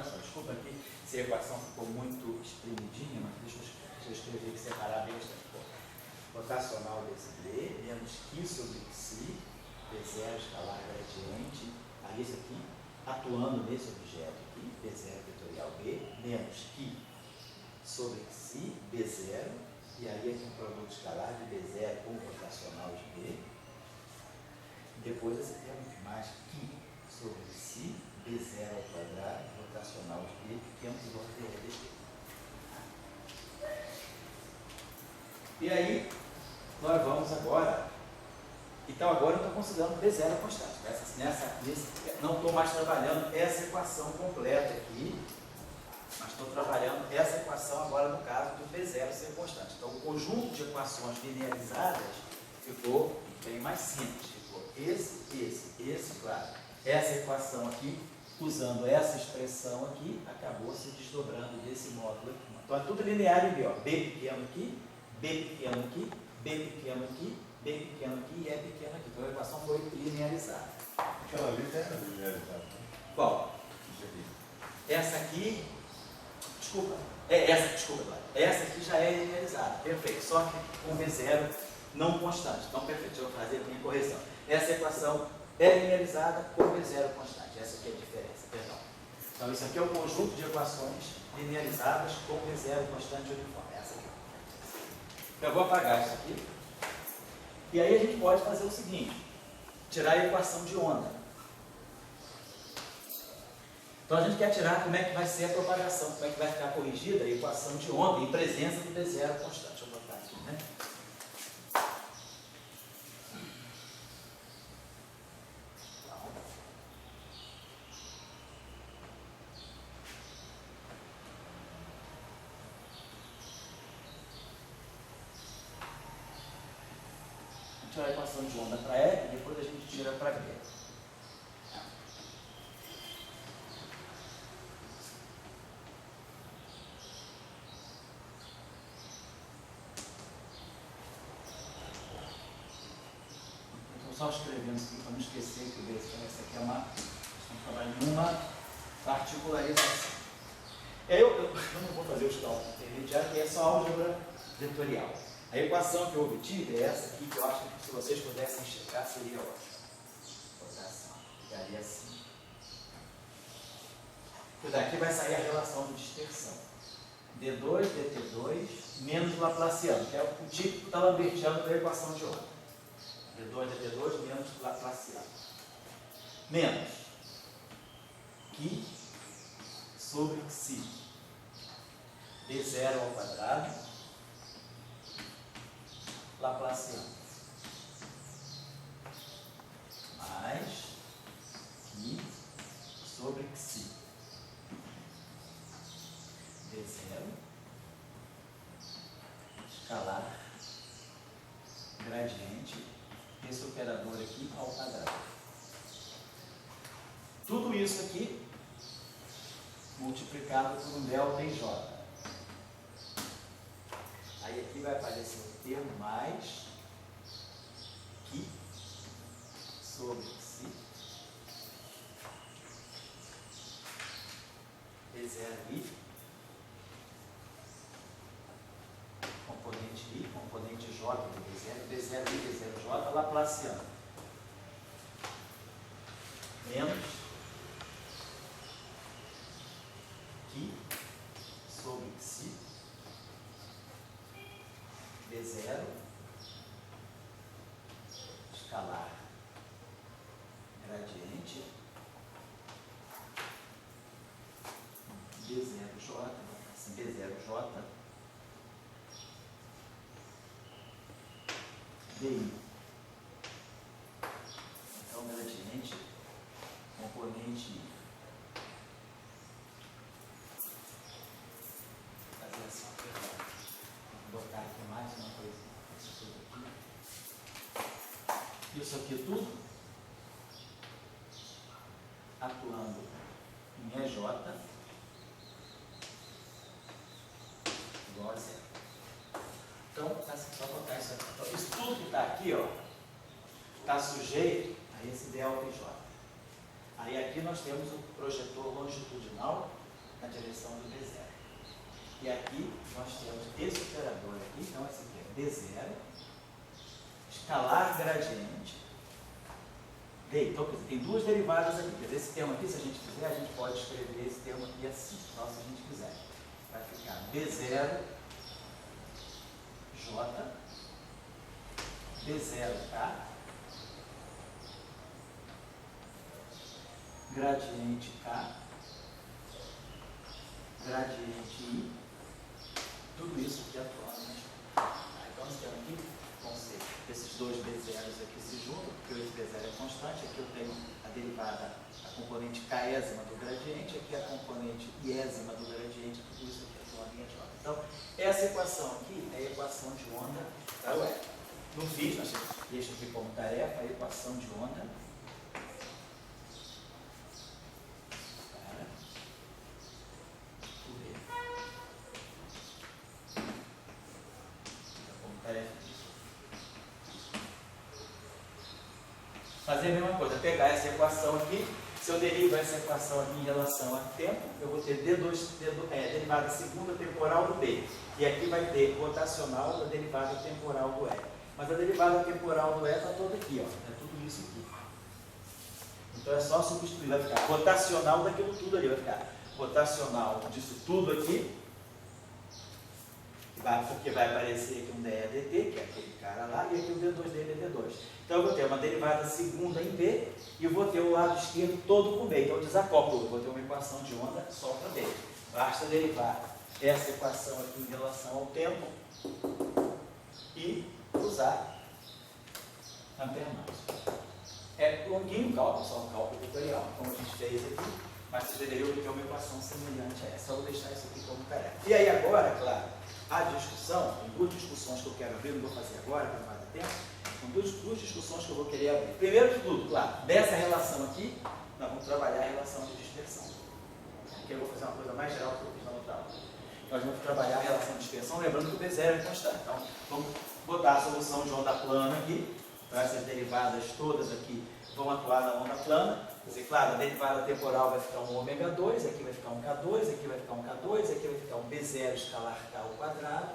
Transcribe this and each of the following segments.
olha só, desculpa aqui se a equação ficou muito espremidinha, mas deixa eu escrever aqui, separar bem esta coisa. Rotacional desse B, menos Q sobre Xi, B0 escalar gradiente, aí esse aqui, atuando nesse objeto aqui, B0 vetorial B, menos Q sobre Xi, B0, e aí aqui um produto escalar de B0 com rotacional de B. Depois esse termo aqui, mais Q sobre Xi, B0 ao quadrado, rotacional de B, que é um valor dB. E aí, nós vamos agora. Então, agora eu estou considerando B0 constante. Não estou mais trabalhando essa equação completa aqui, mas estou trabalhando essa equação agora no caso do B0 ser constante. Então, o conjunto de equações linearizadas ficou bem mais simples. Ficou esse, claro. Essa equação aqui, usando essa expressão aqui, acabou se desdobrando desse módulo aqui. Então, é tudo linear em B, ó. B pequeno aqui, B pequeno aqui, B pequeno aqui, B pequeno aqui e E pequeno aqui. Então a equação foi linearizada. Aquela ali era linearizada. Qual? Essa aqui, desculpa, Eduardo. Essa aqui já é linearizada, perfeito. Só que com V0 não constante. Então, perfeito, eu vou fazer a minha correção. Essa equação é linearizada com V0 constante. Essa aqui é a diferença, perdão. Então, isso aqui é o conjunto de equações linearizadas com V0 constante uniforme. Essa aqui. Eu vou apagar isso aqui. E aí a gente pode fazer o seguinte, tirar a equação de onda. Então a gente quer tirar como é que vai ser a propagação, como é que vai ficar corrigida a equação de onda em presença do B0 constante. Deixa eu botar aqui, né? Tirar a equação de onda para E e depois a gente tira para B. Estou só escrevendo aqui para não esquecer que essa aqui é uma particularização. Eu não vou fazer os cálculos intermediários, que é só álgebra vetorial. A equação que eu obtive é essa aqui, que eu acho que se vocês pudessem checar seria ótimo. Rotação. Ficaria assim. E daqui vai sair a relação de dispersão. D2, dt2, menos Laplaciano, que é o típico da Lambertiano da equação de onda. D2, dt2, menos Laplaciano. Menos Qi sobre Xi. D0 ao quadrado. Laplaciano mais Qi sobre Xi D0 escalar gradiente esse operador aqui ao quadrado. Tudo isso aqui multiplicado por um delta em J. Aí aqui vai aparecer o termo mais Qi sobre Xi D0i, componente I, componente J do D0, D0i, D0j, Laplaciano. Menos Qi sobre Xi D0 escalar gradiente D0j, assim, D0j DI. Então, gradiente, componente I. Vou fazer assim, perdão. Vou botar aqui mais uma coisa. Isso aqui tudo atuando em EJ igual a zero. Então, só botar isso aqui. Então, isso tudo que está aqui, ó, está sujeito a esse delta J. Aí aqui nós temos o projetor longitudinal na direção do B0. E aqui nós temos esse operador aqui, então esse aqui é B0, escalar gradiente. Então, quer dizer, tem duas derivadas aqui. Quer dizer, esse termo aqui, se a gente quiser, a gente pode escrever esse termo aqui assim. Então, se a gente quiser, vai ficar B0 J, B0K, gradiente K, gradiente I, tudo isso aqui atualmente. Então, nós temos aqui, vão ser esses dois B0s aqui se juntam, porque esse B0 é constante, aqui eu tenho a derivada, a componente Késima do gradiente, aqui a componente Iésima do gradiente, tudo isso aqui é uma linha de onda. Então, essa equação aqui é a equação de onda da UE. No vídeo, nós deixo aqui como tarefa a equação de onda fazer a mesma coisa, pegar essa equação aqui, se eu derivo essa equação aqui em relação a tempo, eu vou ter derivada segunda temporal do B. E aqui vai ter rotacional da derivada temporal do E. Mas a derivada temporal do E está toda aqui, ó, é tudo isso aqui. Então é só substituir, vai ficar rotacional daquilo tudo ali, vai ficar rotacional disso tudo aqui, porque vai aparecer aqui um DE/dt, que é aquele cara lá, e aqui o D2 dele é D2. Então eu vou ter uma derivada segunda em B, e eu vou ter o lado esquerdo todo com B. Então eu desacoplo, eu vou ter uma equação de onda só para B. Basta derivar essa equação aqui em relação ao tempo e usar Ampère-Maxwell. É longuinho o cálculo, só um cálculo tutorial, como a gente fez aqui, mas você deveria ter uma equação semelhante a essa. Eu vou deixar isso aqui como tarefa. E aí agora, claro, a discussão, tem duas discussões que eu quero abrir, não vou fazer agora, para não dar tempo, são duas discussões que eu vou querer abrir. Primeiro de tudo, claro, dessa relação aqui, nós vamos trabalhar a relação de dispersão. Aqui eu vou fazer uma coisa mais geral que eu fiz na outra aula. Nós vamos trabalhar a relação de dispersão, lembrando que o B0 é constante. Então, vamos botar a solução de onda plana aqui, então essas derivadas todas aqui vão atuar na onda plana. Quer dizer, claro, a derivada temporal vai ficar um ômega 2, aqui vai ficar um K2, aqui vai ficar um K2, aqui vai ficar um B0 escalar K ao quadrado,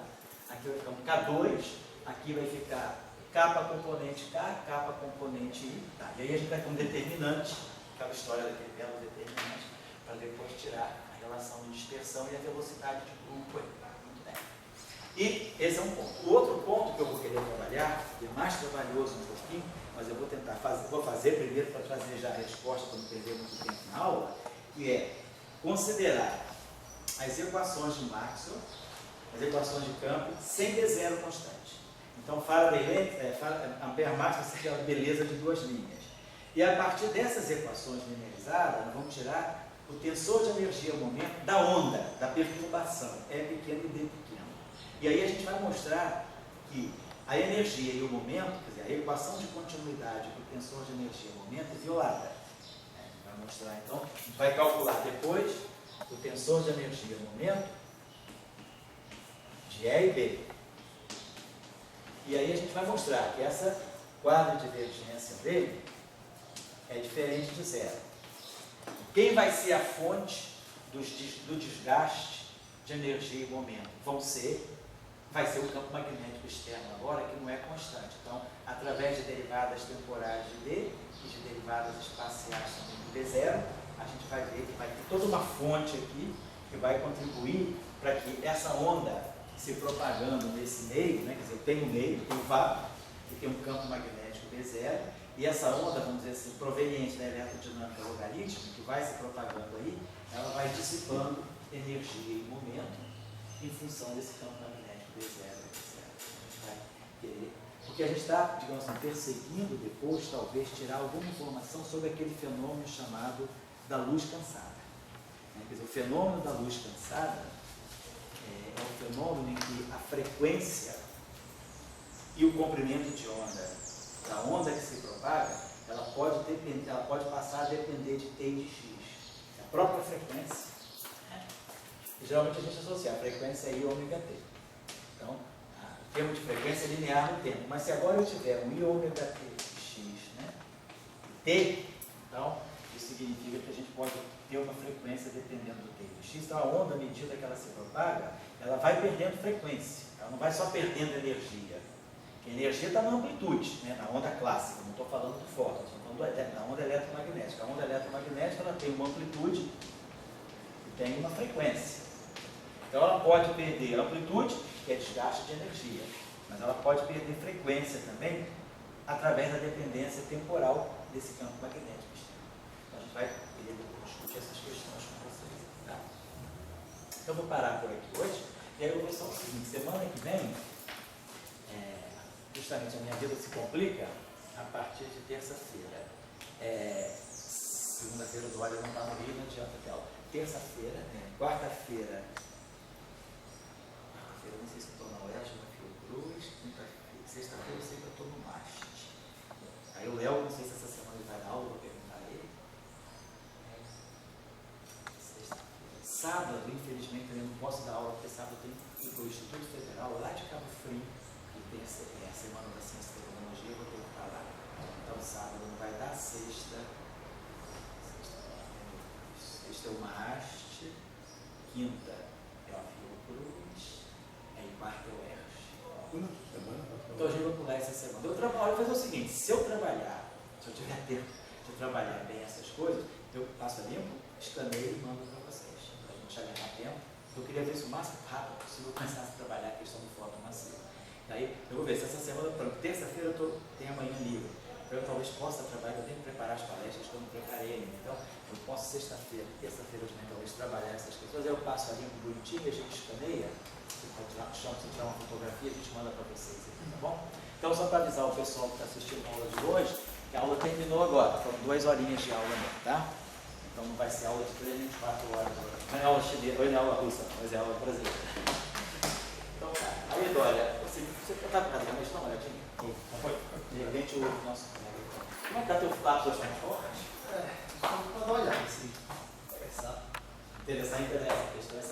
aqui vai ficar um K2, aqui vai ficar K componente K, K componente I. Tá? E aí a gente vai ter um determinante, aquela história daquele belo determinante, para depois tirar a relação de dispersão e a velocidade de grupo aí. Tá? Muito bem. E esse é um ponto. O outro ponto que eu vou querer trabalhar, que é mais trabalhoso um pouquinho, mas eu vou tentar fazer, vou fazer primeiro para trazer já a resposta para não perder muito tempo na aula, que é considerar as equações de Maxwell, as equações de campo, sem B0 constante. Então, Ampère-Maxwell é aquela beleza de duas linhas. E a partir dessas equações linearizadas, nós vamos tirar o tensor de energia-momento da onda, da perturbação, E pequeno e D pequeno. E aí a gente vai mostrar que a energia e o momento, quer dizer, a equação de continuidade do tensor de energia e momento é violada. A gente vai mostrar, então, a gente vai calcular depois o tensor de energia e momento de E e B. E aí a gente vai mostrar que essa quadridivergência dele é diferente de zero. Quem vai ser a fonte do desgaste de energia e momento? Vai ser o campo magnético externo agora, que não é constante. Então, através de derivadas temporais de D e de derivadas espaciais também do B0, a gente vai ver que vai ter toda uma fonte aqui que vai contribuir para que essa onda se propagando nesse meio, né, quer dizer, eu tenho um meio, tem um vácuo, e tem um campo magnético B0, e essa onda, vamos dizer assim, proveniente da eletrodinâmica logarítmica, que vai se propagando aí, ela vai dissipando energia e momento em função desse campo magnético B0, etc. A gente vai querer, porque a gente está, digamos assim, perseguindo depois, talvez, tirar alguma informação sobre aquele fenômeno chamado da luz cansada. Quer dizer, o fenômeno da luz cansada é um fenômeno em que a frequência e o comprimento de onda da onda que se propaga, ela pode passar a depender de T e de X. A própria frequência, geralmente a gente associa a frequência I ômega T. Então, o termo de frequência é linear no tempo. Mas se agora eu tiver um I ômega T X, né, T, então, isso significa que a gente pode ter uma frequência dependendo do tempo x. Então a onda, à medida que ela se propaga, ela vai perdendo frequência. Ela não vai só perdendo energia. A energia está na amplitude, né? Na onda clássica, não estou falando do fóton, estou falando da onda eletromagnética. A onda eletromagnética ela tem uma amplitude e tem uma frequência. Então ela pode perder amplitude, que é desgaste de energia, mas ela pode perder frequência também através da dependência temporal desse campo magnético. Então a gente vai discutir essas questões com vocês. Tá? Então eu vou parar por aqui hoje, e aí eu vou só o seguinte, semana que vem, justamente a minha vida se complica a partir de terça-feira. Segunda-feira do Olha não está no Rio, não adianta ter aula. Terça-feira, quarta-feira, não sei se eu estou na Oeste, na Fiocruz, sexta-feira eu sei que eu estou no MAST. Aí o Léo, não sei se essa semana ele vai dar aula, vou perguntar a ele. Sexta-feira. Sábado, infelizmente, eu não posso dar aula, porque sábado eu tenho que ir para o Instituto Federal, lá de Cabo Frio, que tem a Semana da Ciência e Tecnologia, eu vou ter que estar lá. Então sábado não vai dar, sexta é o MAST, quinta é a Fiocruz, aí quarta é o ERJ. Então a gente vai pular essa semana. Eu vou fazer o seguinte, se eu trabalhar, se eu tiver tempo de trabalhar bem essas coisas, eu passo a limpo, escaneio e mando para vocês. Para a gente chegar a tempo. Eu queria ver se o máximo rápido possível eu começasse a trabalhar a questão do fóton massivo. Daí eu vou ver se essa semana, terça-feira eu tenho amanhã livre. Eu talvez possa trabalhar, eu tenho que preparar as palestras que eu não preparei ainda. Então, eu posso sexta-feira, terça-feira também talvez trabalhar essas questões. Aí eu passo a limpo bonitinho, a gente escaneia. Se tirar uma fotografia, a gente manda para vocês aqui, tá bom? Então, só para avisar o pessoal que está assistindo a aula de hoje, que a aula terminou agora, foram 2 horinhas de aula mesmo, tá? Então não vai ser aula de 3 nem de 4 horas agora. Não é aula chinesa, não é aula russa, mas é aula brasileira. Então tá. Aí, Dória, você está para casa, mas dá uma olhadinha. De repente o nosso colega. Como é que está teu papo das transformas? Só para dar uma olhada, assim. Interessar interessa, a questão é essa.